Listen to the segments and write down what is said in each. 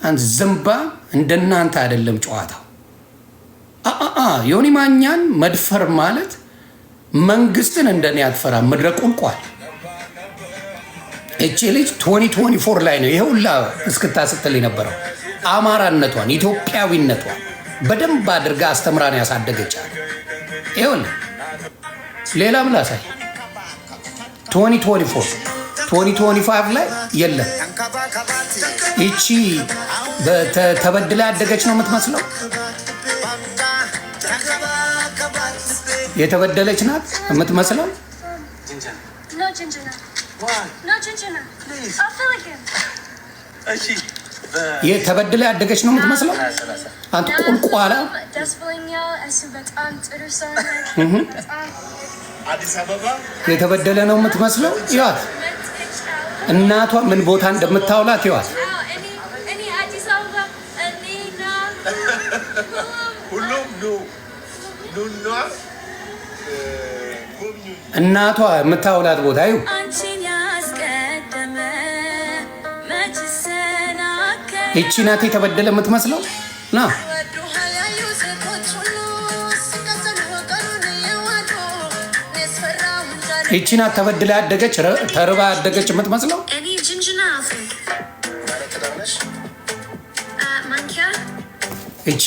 አንተ ዝምባ እንደናንተ አይደለም ጨዋታው። ዮኒ ማኛን መድፈር ማለት መንግስትን እንደኔ አትፈራ ምድረ ቁልቋል። እቺ ልጅ 2024 ላይ ነው ይሄውላ እስክታስጥል የነበረው አማራነቷን ኢትዮጵያዊነቷን በደንብ አድርጋ አስተምራን ያሳደገቻት። ይኸውልህ ሌላም ላሳይ 2025 ላይ የለም። ይቺ ተበድላ ያደገች ነው የምትመስለው። የተበደለች ናት የምትመስለው። የተበደለ ያደገች ነው የምትመስለው። አንተ ቁልቋላ የተበደለ ነው የምትመስለው። ይዋት እናቷ ምን ቦታ እንደምታውላት ይዋት። እናቷ የምታውላት ቦታ ይሁ ይቺ ናት የተበደለ የምትመስለው ና ይቺ ናት ተበድላ ያደገች ተርባ ያደገች የምትመስለው። ይቺ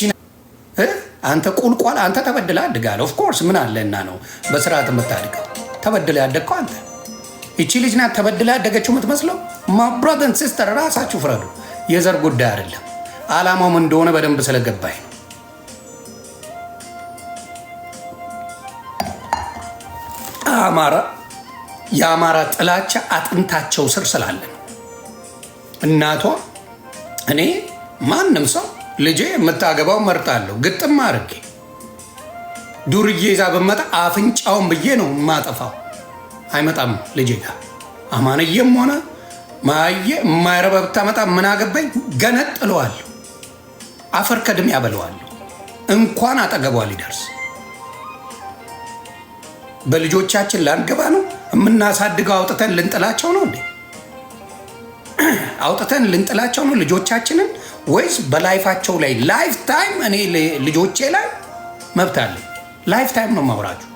አንተ ቁልቋል አንተ ተበድላ አድጋለ። ኦፍ ኮርስ ምን አለና ነው በስርዓት የምታድገው? ተበድላ ያደግከው አንተ። ይቺ ልጅ ናት ተበድላ ያደገችው የምትመስለው። ማ ብራዘር ኤንድ ሲስተር ራሳችሁ ፍረዱ። የዘር ጉዳይ አይደለም። አላማውም እንደሆነ በደንብ ስለገባኝ ነው። የአማራ ጥላቻ አጥንታቸው ስር ስላለ ነው። እናቷ እኔ ማንም ሰው ልጄ የምታገባው መርጣለሁ ግጥም አድርጌ ዱርዬ ይዛ በመጣ አፍንጫውን ብዬ ነው የማጠፋው። አይመጣም ልጄ ጋር አማንዬም ሆነ ማየ የማይረባ ብታመጣ ምን አገባኝ? ገነጥለዋለሁ፣ አፈር ከድሜ ያበለዋለሁ። እንኳን አጠገቧ ሊደርስ በልጆቻችን ላንገባ ነው የምናሳድገው። አውጥተን ልንጥላቸው ነው እንዴ? አውጥተን ልንጥላቸው ነው ልጆቻችንን? ወይስ በላይፋቸው ላይ ላይፍ ታይም እኔ ልጆቼ ላይ መብት አለ። ላይፍ ታይም ነው ማውራችሁ።